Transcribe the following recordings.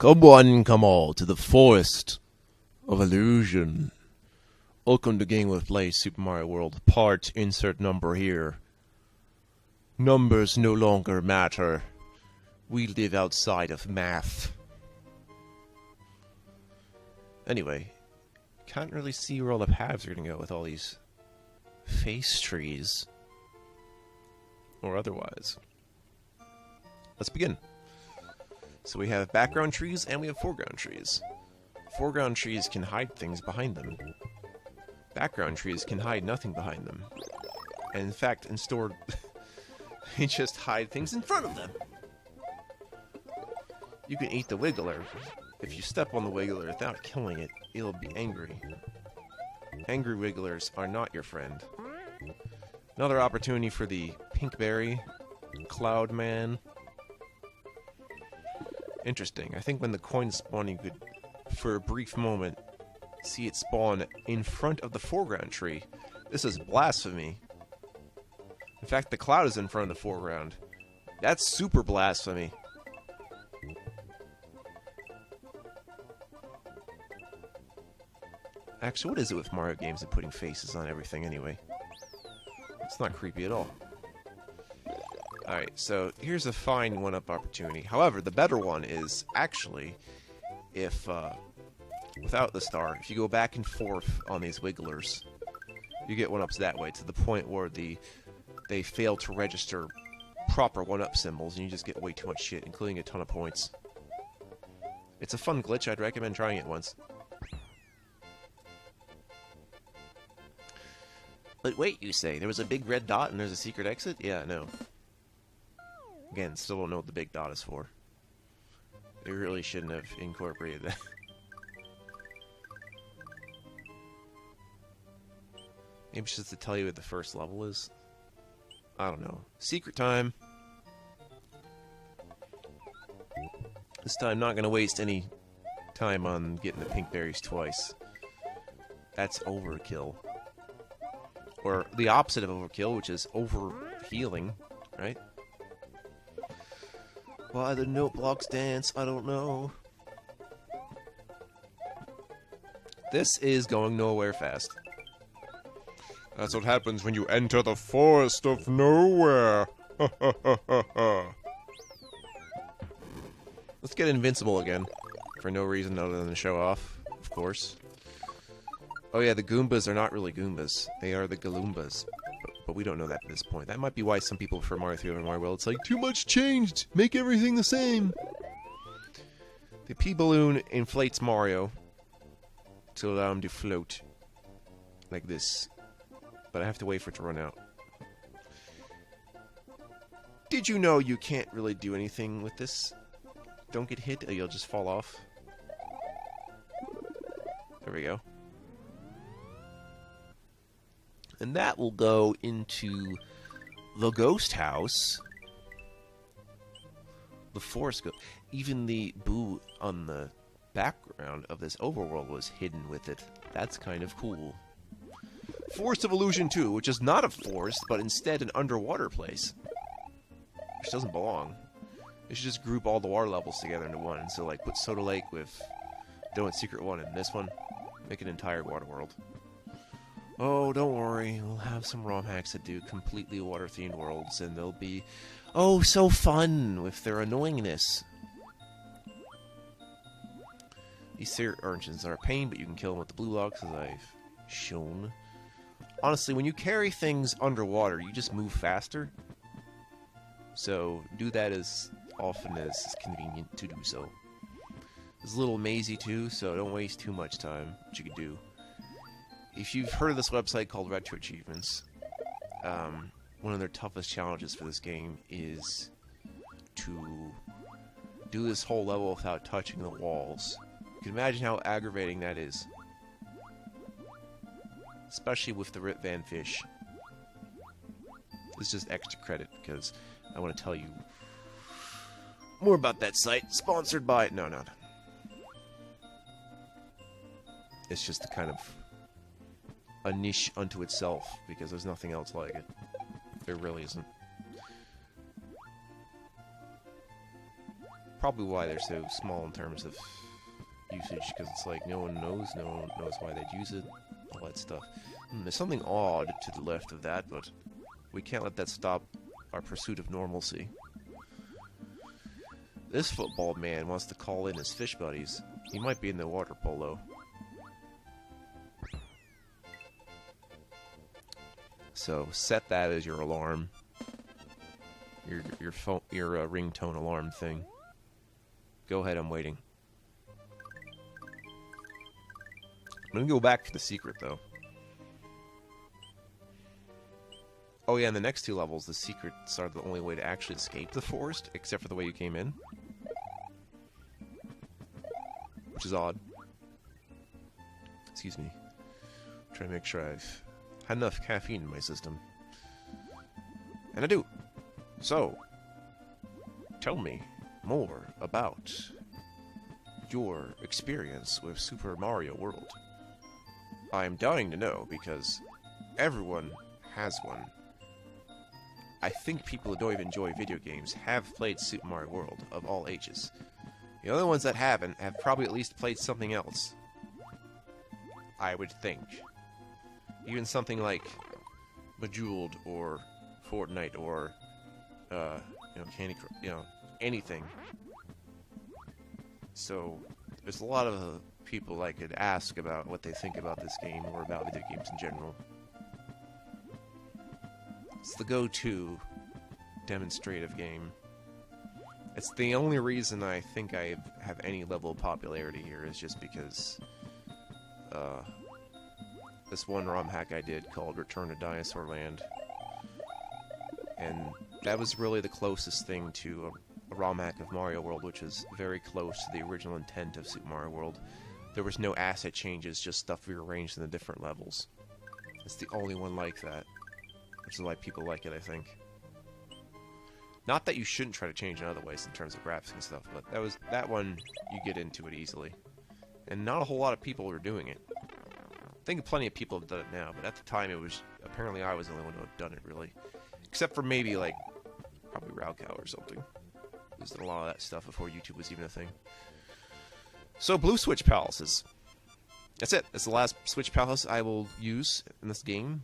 Come one, come all, to the forest of illusion. Welcome to Game with Play Super Mario World. Part insert number here. Numbers no longer matter. We live outside of math. Anyway, can't really see where all the paths are going to go with all these face trees. Or otherwise. Let's begin. So we have background trees and we have foreground trees. Foreground trees can hide things behind them. Background trees can hide nothing behind them. And in fact, in store, they just hide things in front of them. You can eat the Wiggler. If you step on the Wiggler without killing it, it'll be angry. Angry Wigglers are not your friend. Another opportunity for the Pinkberry, Cloud Man. Interesting. I think when the coin spawn, you could, for a brief moment, see it spawn in front of the foreground tree. This is blasphemy. In fact, the cloud is in front of the foreground. That's super blasphemy. Actually, what is it with Mario games and putting faces on everything anyway? It's not creepy at all. Alright, so here's a fine one-up opportunity. However, the better one is actually if, without the star, if you go back and forth on these Wigglers, you get one-ups that way to the point where they fail to register proper one-up symbols and you just get way too much shit, including a ton of points. It's a fun glitch. I'd recommend trying it once. But wait, you say, there was a big red dot and there's a secret exit? Yeah, no. Again, still don't know what the big dot is for. They really shouldn't have incorporated that. Maybe it's just to tell you what the first level is? I don't know. Secret time! This time, not gonna waste any time on getting the pink berries twice. That's overkill. Or the opposite of overkill, which is over-healing, right? Why the note blocks dance, I don't know. This is going nowhere fast. That's what happens when you enter the forest of nowhere. Let's get invincible again. For no reason other than to show off, of course. Oh yeah, the Goombas are not really Goombas. They are the Galoombas. But we don't know that at this point. That might be why some people prefer Mario 3 over Mario World. It's like, too much changed! Make everything the same! The P-Balloon inflates Mario to allow him to float. Like this. But I have to wait for it to run out. Did you know you can't really do anything with this? Don't get hit or you'll just fall off. There we go. And that will go into the ghost house. The forest ghost. Even the boo on the background of this overworld was hidden with it. That's kind of cool. Forest of Illusion 2, which is not a forest, but instead an underwater place. Which doesn't belong. They should just group all the water levels together into one. So, like, put Soda Lake with Donut Secret 1 and this one. Make an entire water world. Oh, don't worry. We'll have some ROM hacks that do completely water-themed worlds, and they'll be, oh, so fun with their annoyingness. These sea urchins are a pain, but you can kill them with the blue blocks, as I've shown. Honestly, when you carry things underwater, you just move faster. So, do that as often as is convenient to do so. It's a little mazy, too, so don't waste too much time, what you could do. If you've heard of this website called Retro Achievements, one of their toughest challenges for this game is to do this whole level without touching the walls. You can imagine how aggravating that is. Especially with the Rip Van Fish. It's just extra credit because I want to tell you more about that site. Sponsored by... No, no. It's just the kind of a niche unto itself, because there's nothing else like it. There really isn't. probably why they're so small in terms of usage, because it's like no one knows why they'd use it, all that stuff. There's something odd to the left of that, but we can't let that stop our pursuit of normalcy. This football man wants to call in his fish buddies. He might be in the water polo. So set that as your alarm. Your phone, your ringtone alarm thing. Go ahead, I'm waiting. I'm gonna go back to the secret though. Oh yeah, in the next two levels, the secrets are the only way to actually escape the forest, except for the way you came in. Which is odd. Excuse me. I'm trying to make sure I've had enough caffeine in my system. And I do. So, tell me more about your experience with Super Mario World. I'm dying to know because everyone has one. I think people who don't even enjoy video games have played Super Mario World of all ages. The only ones that haven't have probably at least played something else. I would think. Even something like Bejeweled or Fortnite or Candy Crush, anything. So there's a lot of people I could ask about what they think about this game or about video games in general. It's the go-to demonstrative game. It's the only reason I think I have any level of popularity here is just because this one ROM hack I did called Return to Dinosaur Land. And that was really the closest thing to a ROM hack of Mario World, which is very close to the original intent of Super Mario World. There was no asset changes, just stuff rearranged in the different levels. It's the only one like that, which is why people like it, I think. Not that you shouldn't try to change in other ways in terms of graphics and stuff, but that one, you get into it easily. And not a whole lot of people were doing it. I think plenty of people have done it now, but at the time it was, apparently I was the only one who had done it, really. Except for maybe, like, probably raocow or something. There's a lot of that stuff before YouTube was even a thing. So, Blue Switch Palaces. That's it. That's the last Switch Palace I will use in this game.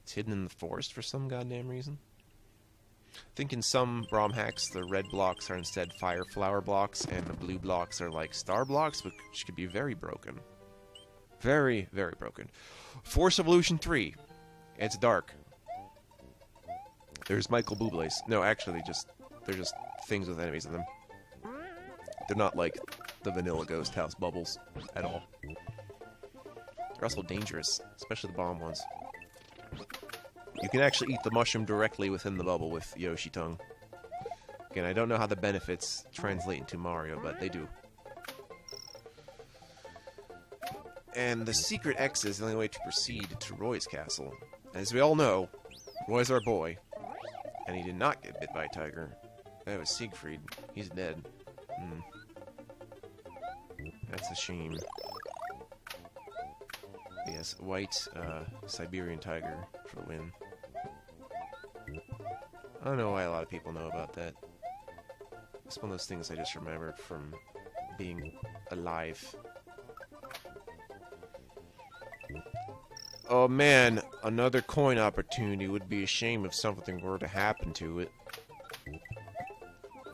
It's hidden in the forest for some goddamn reason. I think in some ROM hacks, the red blocks are instead fire flower blocks, and the blue blocks are like star blocks, which could be very broken. Very, very broken. Force Evolution 3. It's dark. There's Michael Bublé's. No, actually, they're just things with enemies in them. They're not like the vanilla Ghost House bubbles at all. They're also dangerous, especially the bomb ones. You can actually eat the mushroom directly within the bubble with Yoshi tongue. Again, I don't know how the benefits translate into Mario, but they do. And the secret X is the only way to proceed to Roy's castle. As we all know, Roy's our boy, and he did not get bit by a tiger. That was Siegfried. He's dead. That's a shame. Yes, white Siberian tiger for the win. I don't know why a lot of people know about that. It's one of those things I just remembered from being alive. Oh man, another coin opportunity. Would be a shame if something were to happen to it.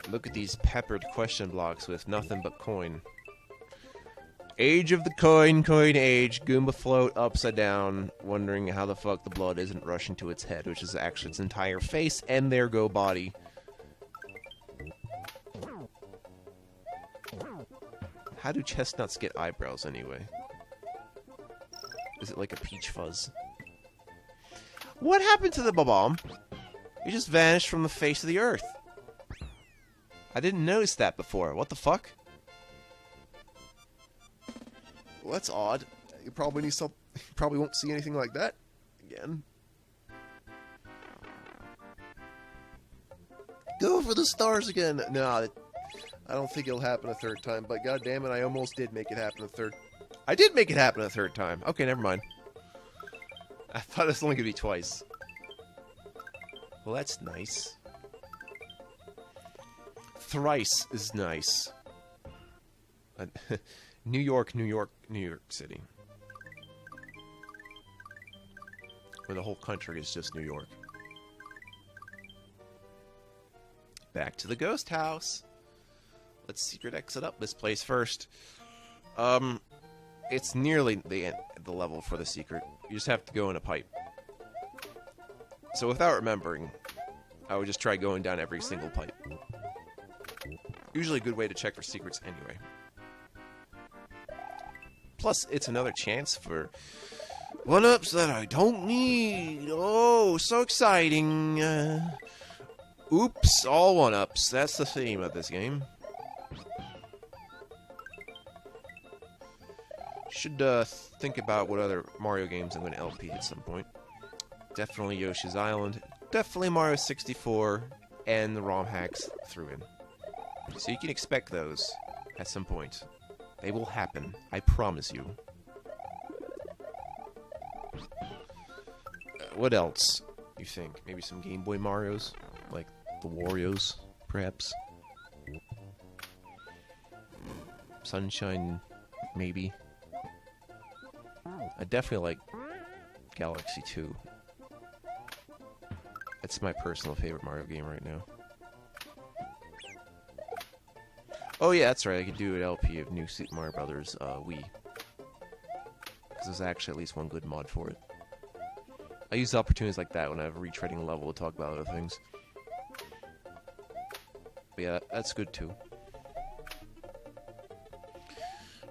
Look at these peppered question blocks with nothing but coin. Age of the coin, coin age, Goomba float upside down, wondering how the fuck the blood isn't rushing to its head, which is actually its entire face, and there go body. How do chestnuts get eyebrows anyway? Is it like a peach fuzz? What happened to the Bob-omb? He just vanished from the face of the earth. I didn't notice that before. What the fuck? Well, that's odd. You probably need some. You probably won't see anything like that again. Go for the stars again. No, I don't think it'll happen a third time. But god damn it, I almost did make it happen a third. I did make it happen a third time. Okay, never mind. I thought it was only gonna be twice. Well, that's nice. thrice as nice. New York, New York, New York City. Where the whole country is just New York. Back to the ghost house. Let's secret exit up this place first. It's nearly the level for the secret. You just have to go in a pipe. So without remembering, I would just try going down every single pipe. Usually a good way to check for secrets anyway. Plus, it's another chance for one-ups that I don't need. Oh, so exciting. Oops, all one-ups. That's the theme of this game. Should think about what other Mario games I'm going to LP at some point. Definitely Yoshi's Island. Definitely Mario 64. And the ROM hacks threw in. So you can expect those at some point. They will happen. I promise you. What else, you think? Maybe some Game Boy Marios? Like the Wario's, perhaps? Sunshine, maybe? I definitely like Galaxy 2. It's my personal favorite Mario game right now. Oh yeah, that's right, I could do an LP of New Super Mario Brothers Wii. Because there's actually at least one good mod for it. I use opportunities like that when I have a retreading a level to talk about other things. But yeah, that's good too.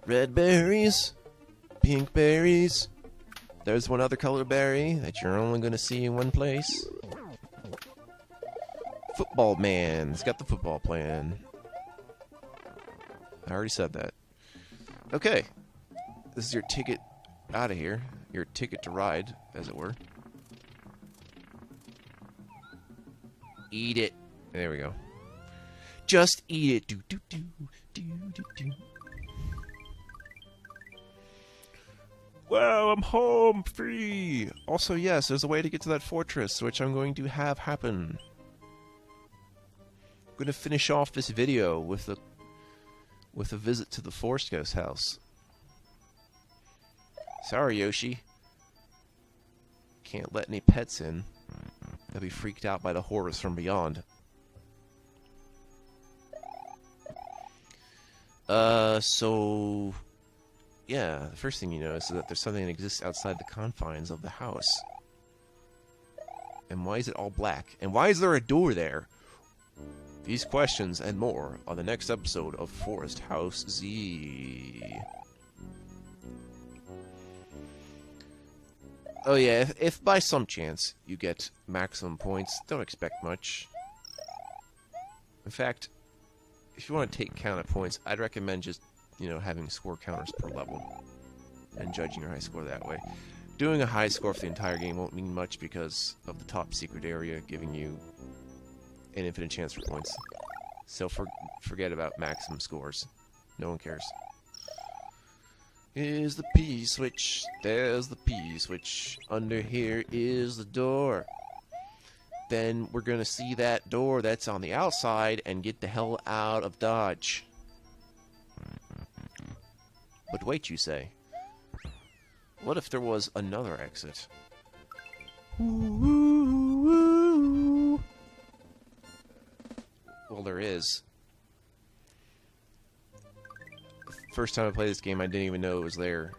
Red berries, pink berries. There's one other color berry that you're only going to see in one place. Football man. He's got the football plan. I already said that. Okay. This is your ticket out of here. Your ticket to ride, as it were. Eat it. There we go. Just eat it. Do, do, do, do, do, do. Wow, I'm home, free! Also, yes, there's a way to get to that fortress, which I'm going to have happen. I'm going to finish off this video with a visit to the Forest Ghost house. Sorry, Yoshi. Can't let any pets in. They'll be freaked out by the horrors from beyond. So... yeah, the first thing you notice is that there's something that exists outside the confines of the house. And why is it all black? And why is there a door there? These questions and more on the next episode of Forest House Z. Oh yeah, if by some chance you get maximum points, don't expect much. In fact, if you want to take count of points, I'd recommend just, having score counters per level and judging your high score that way. Doing a high score for the entire game won't mean much because of the top secret area giving you an infinite chance for points. So forget about maximum scores. No one cares. Here's the P switch. There's the P switch. Under here is the door. Then we're gonna see that door that's on the outside and get the hell out of Dodge. But wait, you say. What if there was another exit? Well, there is. First time I played this game, I didn't even know it was there.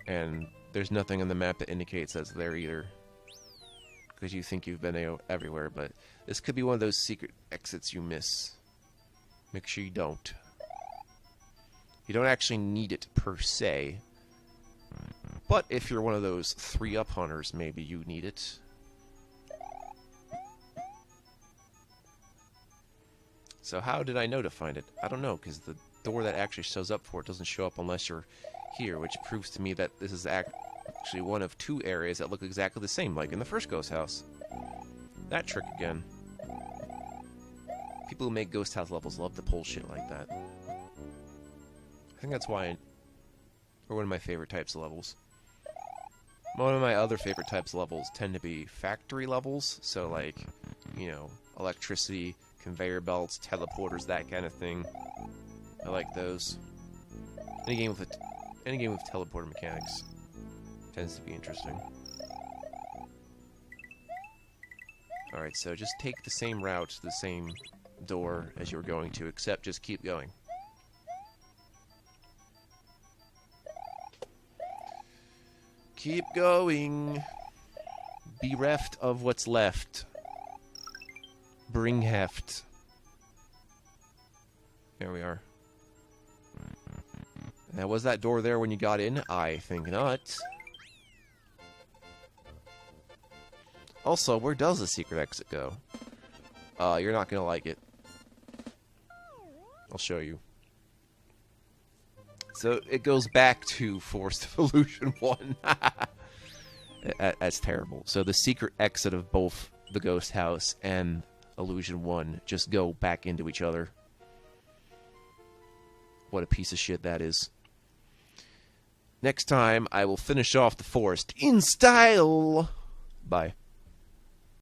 And there's nothing on the map that indicates that's there either. Because you think you've been everywhere, but this could be one of those secret exits you miss. Make sure you don't. You don't actually need it per se. But if you're one of those 3-up hunters, maybe you need it. So how did I know to find it? I don't know, because the door that actually shows up for it doesn't show up unless you're here, which proves to me that this is actually one of 2 areas that look exactly the same, like in the first ghost house. That trick again. People who make ghost house levels love to pull shit like that. I think that's why, or one of my favorite types of levels. One of my other favorite types of levels tend to be factory levels, so like, electricity, conveyor belts, teleporters, that kind of thing. I like those. Any game with teleporter mechanics tends to be interesting. Alright, so just take the same route to the same door as you were going to, except just keep going. Keep going. Bereft of what's left. Bring heft. There we are. Now, was that door there when you got in? I think not. Also, where does the secret exit go? You're not gonna like it. I'll show you. So, it goes back to Forest of Illusion 1. That's terrible. So, the secret exit of both the Ghost House and Illusion 1 just go back into each other. What a piece of shit that is. Next time, I will finish off the forest in style. Bye.